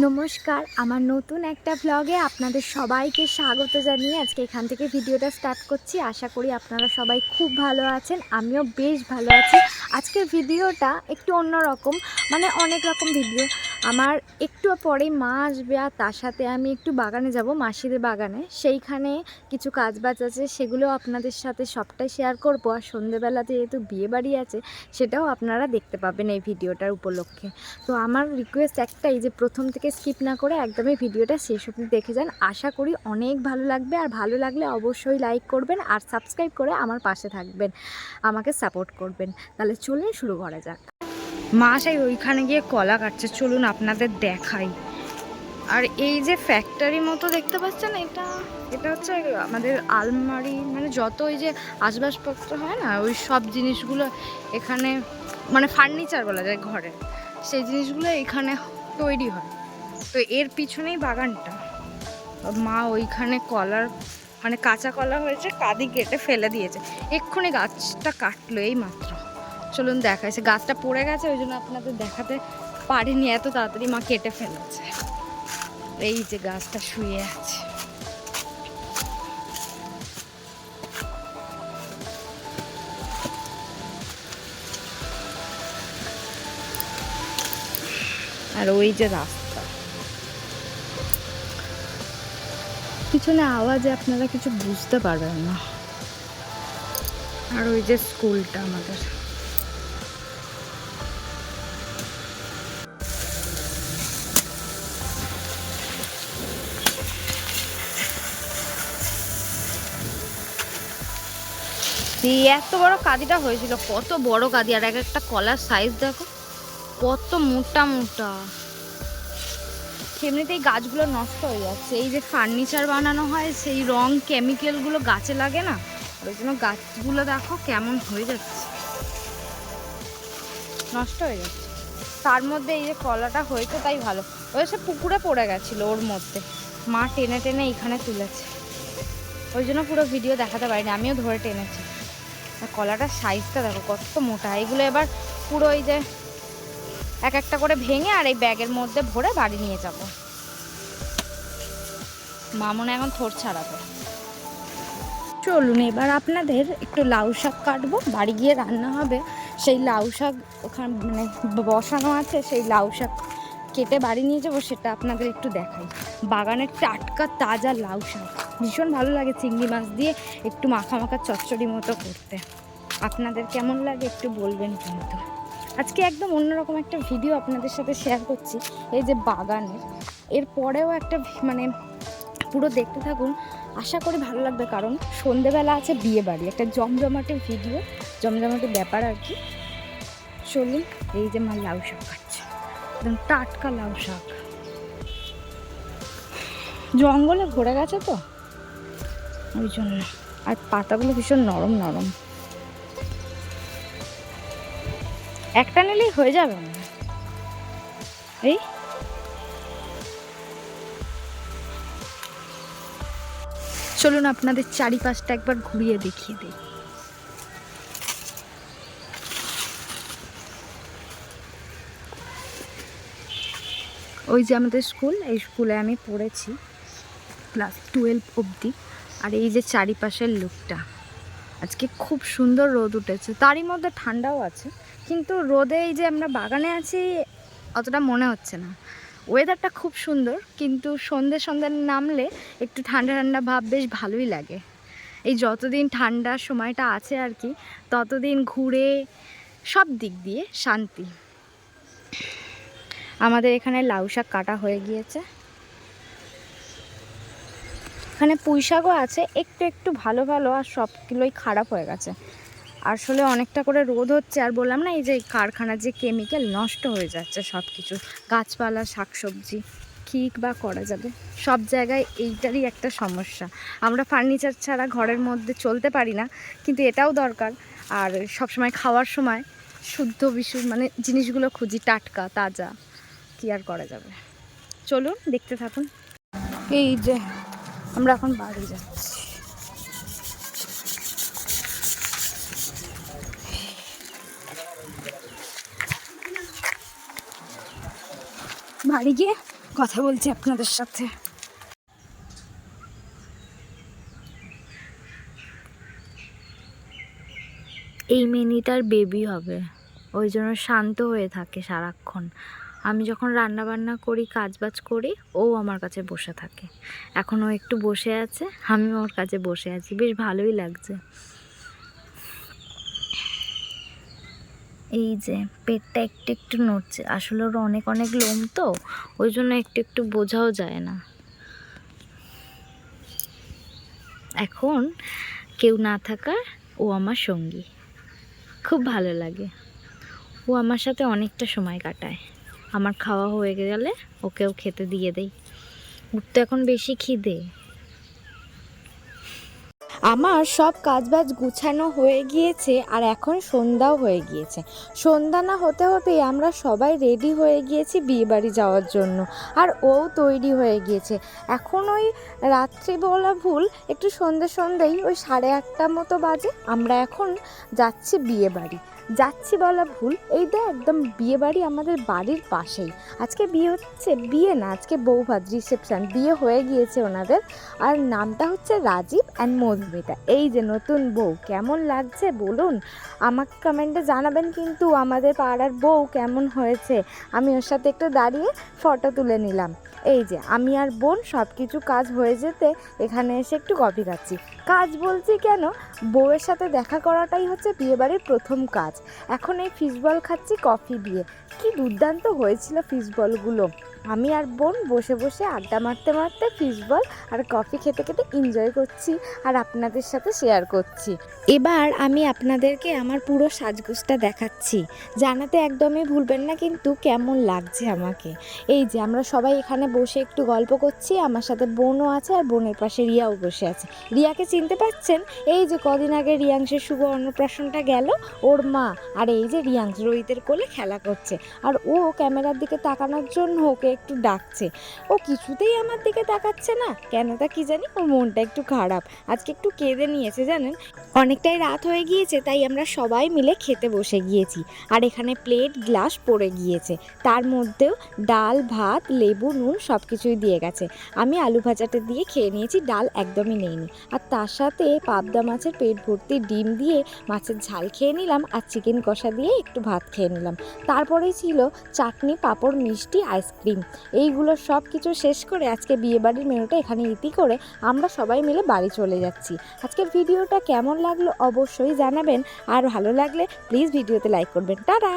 নমস্কার, আমার নতুন একটা ব্লগে আপনাদের সবাইকে স্বাগত জানিয়ে আজকে এখান থেকে ভিডিওটা স্টার্ট করছি। আশা করি আপনারা সবাই খুব ভালো আছেন, আমিও বেশ ভালো আছি। আজকের ভিডিওটা একটু অন্যরকম, মানে অনেক রকম ভিডিও। আমার একটু পরেই মা আসবে, আর তার সাথে আমি একটু বাগানে যাব, মাসিদের বাগানে। সেইখানে কিছু কাজবাজ আছে, সেগুলো আপনাদের সাথে সবটাই শেয়ার করব। আর সন্ধেবেলাতে যেহেতু বিয়ে বাড়ি আছে, সেটাও আপনারা দেখতে পাবেন এই ভিডিওটার উপলক্ষে। তো আমার রিকোয়েস্ট একটাই, যে প্রথম থেকে স্কিপ না করে একদমই ভিডিওটা শেষ অবধি দেখে যান। আশা করি অনেক ভালো লাগবে, আর ভালো লাগলে অবশ্যই লাইক করবেন আর সাবস্ক্রাইব করে আমার পাশে থাকবেন, আমাকে সাপোর্ট করবেন। তাহলে চলুন শুরু করা যাক। মা সেই ওইখানে গিয়ে কলা কাটছে, চলুন আপনাদের দেখাই। আর এই যে ফ্যাক্টরি মতো দেখতে পাচ্ছেন, এটা হচ্ছে আমাদের আলমারি, মানে যত ওই যে আসবাবপত্র হয় না, ওই সব জিনিসগুলো এখানে, মানে ফার্নিচার বলা যায় ঘরে, সেই জিনিসগুলো এখানে তৈরি হয়। তো এর পিছনেই বাগানটা। মা ওইখানে কলার, মানে কাঁচা কলা হয়েছে, কাঁদি কেটে ফেলে দিয়েছে, এক্ষুনি গাছটা কাটলো এই মাত্র। চলুন দেখাইছে, গাছটা পড়ে গেছে, ওই জন্য আপনাদের দেখাতে পারিনি, এত তাড়াতাড়ি মা কেটে ফেলেছে। এই যে গাছটা শুয়ে আছে, আর ওই যে রাস্তা, পিছনে আওয়াজে আপনারা কিছু বুঝতে পারবেন না। আর ওই যে স্কুলটা আমাদের। এত বড় কাঁদিটা হয়েছিল, কত বড় কাঁদি, আর এক একটা কলার সাইজ দেখো কত মোটা মোটা। এমনিতেই গাছগুলো নষ্ট হয়ে যাচ্ছে, এই যে ফার্নিচার বানানো হয় সেই রং কেমিক্যালগুলো গাছে লাগে না, ওই জন্য গাছগুলো দেখো কেমন হয়ে যাচ্ছে, নষ্ট হয়ে যাচ্ছে। তার মধ্যে এই যে কলাটা হয়েছে তাই ভালো, ওই সে পুকুরে পড়ে গেছিলো, ওর মধ্যে মা টেনে টেনে এখানে তুলেছে, ওই জন্য পুরো ভিডিও দেখাতে পারিনি, আমিও ধরে টেনেছি। আর কলাটার সাইজটা দেখো কত মোটা। এগুলো এবার পুরো এই যে এক একটা করে ভেঙে আর এই ব্যাগের মধ্যে ভরে বাড়ি নিয়ে যাব। মা মনে এখন থোড় ছাড়াবে। চলুন এবার আপনাদের একটু লাউ শাক কাটবো, বাড়ি গিয়ে রান্না হবে। সেই লাউ শাক ওখানে মানে বসানো আছে, সেই লাউ শাক কেটে বাড়ি নিয়ে যাবো, সেটা আপনাদের একটু দেখাই। বাগানের টাটকা তাজা লাউ শাক ভীষণ ভালো লাগে, চিংড়ি মাছ দিয়ে একটু মাখা মাখা চচ্চড়ি মতো করতে। আপনাদের কেমন লাগে একটু বলবেন কিন্তু। আজকে একদম অন্যরকম একটা ভিডিও আপনাদের সাথে শেয়ার করছি, এই যে বাগানের। এরপরেও একটা মানে পুরো দেখতে থাকুন, আশা করি ভালো লাগবে, কারণ সন্ধেবেলা আছে বিয়ে বাড়ি, একটা জমজমাটে ভিডিও, জমজমাটে ব্যাপার আর কি। চলুন, এই যে মা লাউ শাক খাচ্ছে, একদম টাটকা লাউ শাক, জঙ্গলে ভরে গেছে তো ওই জন্য, আর পাতাগুলো ভীষণ নরম নরম, একটা নিলেই হয়ে যাবে না। এই চলুন আপনাদের চারিপাশটা একবার ঘুরিয়ে দেখিয়ে দিই। ওই যে আমাদের স্কুল, এই স্কুলে আমি পড়েছি ক্লাস 12 অবধি। আর এই যে চারিপাশের লুকটা, আজকে খুব সুন্দর রোদ উঠেছে, তারই মধ্যে ঠান্ডাও আছে, কিন্তু রোদে এই যে আমরা বাগানে আছি অতটা মনে হচ্ছে না। ওয়েদারটা খুব সুন্দর, কিন্তু সন্ধ্যে সন্ধ্যে নামলে একটু ঠান্ডা ঠান্ডা ভাব, বেশ ভালোই লাগে। এই যতদিন ঠান্ডার সময়টা আছে আর কি, ততদিন ঘুরে সব দিক দিয়ে শান্তি। আমাদের এখানে লাউ শাক কাটা হয়ে গিয়েছে, এখানে পুঁই শাকও আছে একটু একটু ভালো ভালো, আর সবগুলোই খারাপ হয়ে গেছে। আসলে অনেকটা করে রোদ হচ্ছে, আর বললাম না এই যে কারখানার যে কেমিক্যাল, নষ্ট হয়ে যাচ্ছে সব কিছু, গাছপালা শাকসবজি, কী বা করা যাবে। সব জায়গায় এইটারই একটা সমস্যা, আমরা ফার্নিচার ছাড়া ঘরের মধ্যে চলতে পারি না, কিন্তু এটাও দরকার। আর সবসময় খাওয়ার সময় শুদ্ধ মানে জিনিসগুলো খুঁজি, টাটকা তাজা, কী আর করা যাবে। চলুন দেখতে থাকুন। এই যে আমরা এখন বাড়ি যাচ্ছি, বাড়ি গিয়ে কথা বলছি আপনাদের সাথে। এই মিনিটার বেবি হবে, ওই জন্য শান্ত হয়ে থাকে সারাক্ষণ। আমি যখন রান্না বান্না করি, কাজবাজ করি, ও আমার কাছে বসে থাকে। এখন ও একটু বসে আছে, আমি ওর কাছে বসে আছি, বেশ ভালোই লাগছে। এই যে পেটটা একটু একটু নড়ছে, আসলে ওর অনেক অনেক লোম তো, ওই জন্য একটু একটু বোঝাও যায় না। এখন কেউ না থাকার ও আমার সঙ্গী, খুব ভালো লাগে। ও আমার সাথে অনেকটা সময় কাটায়। আমার খাওয়া হয়ে গেলে ওকেও খেতে দিয়ে দেই। ওর তো এখন বেশি খিদে। আমার সব কাজবাজ গুছানো হয়ে গিয়েছে, আর এখন সন্ধ্যাও হয়ে গিয়েছে। সন্ধ্যা না হতে হতেই আমরা সবাই রেডি হয়ে গিয়েছি বিয়েবাড়ি যাওয়ার জন্য, আর ও তৈরি হয়ে গিয়েছে। এখন ওই রাত্রি বলা ভুল, একটু সন্ধ্যেই ওই 8:30 মতো বাজে। আমরা এখন যাচ্ছি বিয়েবাড়ি। যাচ্ছি বলা ভুল, এই তো একদম বিয়েবাড়ি আমাদের বাড়ির পাশেই। আজকে বিয়ে হচ্ছে, বিয়ে না, আজকে বৌভাত, রিসেপশন। বিয়ে হয়ে গিয়েছে ওনাদের, আর নামটা হচ্ছে রাজীব অ্যান্ড মধুমিতা। এই যে নতুন বউ, কেমন লাগছে বলুন? আমাকে কমেন্টে জানাবেন কিন্তু আমাদের পাড়ার বউ কেমন হয়েছে। আমি ওর সাথে একটু দাঁড়িয়ে ফটো তুলে নিলাম। এই যে আমি আর বোন সব কিছু কাজ হয়ে যেতে এখানে এসে একটু কফি খাচ্ছি। কাজ বলছি কেন, বউয়ের সাথে দেখা করাটাই হচ্ছে বিয়েবাড়ির প্রথম কাজ। এখন এই ফিশ বল খাচ্ছি কফি দিয়ে। কি দুর্দান্ত হয়েছিল ফিশ বলগুলো। আমি আর বোন বসে বসে আড্ডা মারতে মারতে ফিশ বল আর কফি খেতে খেতে এনজয় করছি, আর আপনাদের সাথে শেয়ার করছি। এবার আমি আপনাদেরকে আমার পুরো সাজগোজটা দেখাচ্ছি, জানাতে একদমই ভুলবেন না কিন্তু কেমন লাগছে আমাকে। এই যে আমরা সবাই এখানে বসে একটু গল্প করছি, আমার সাথে বোনও আছে, আর বোনের পাশে রিয়াও বসে আছে। রিয়াকে চিনতে পারছেন? এই যে কদিন আগে রিয়াংশের শুভ অন্নপ্রাশনটা গেল, ওর মা। আর এই যে রিয়াংশ রোহিতের কোলে খেলা করছে, আর ও ক্যামেরার দিকে তাকানোর জন্য ওকে একটু ডাকছে। ও কিছুতেই আমার দিকে তাকাচ্ছে না, কেন তা কি জানি, ওর মনটা একটু খারাপ। আজকে একটু কেঁদে নিয়েছে জানেন। অনেকটাই রাত হয়ে গিয়েছে, তাই আমরা সবাই মিলে খেতে বসে গিয়েছি। আর এখানে প্লেট গ্লাস পড়ে গিয়েছে, তার মধ্যেও ডাল, ভাত, লেবু, নুন সব কিছুই দিয়ে গেছে। আমি আলু ভাজাটা দিয়ে খেয়ে নিয়েছি, ডাল একদমই নেইনি। আর তার সাথে পাবদা মাছের পেট ভর্তি ডিম দিয়ে মাছের ঝাল খেয়ে নিলাম, আর চিকেন কষা দিয়ে একটু ভাত খেয়ে নিলাম। তারপরেই ছিল চাটনি, পাঁপড়, মিষ্টি, আইসক্রিম। এইগুলো সব কিছু শেষ করে আজকে বিয়েবাড়ির মেনুটা এখানে ইতি করে আমরা সবাই মিলে বাড়ি চলে যাচ্ছি। আজকের ভিডিওটা কেমন লাগলো অবশ্যই জানাবেন, আর ভালো লাগলে প্লিজ ভিডিওতে লাইক করবেন। টাটা।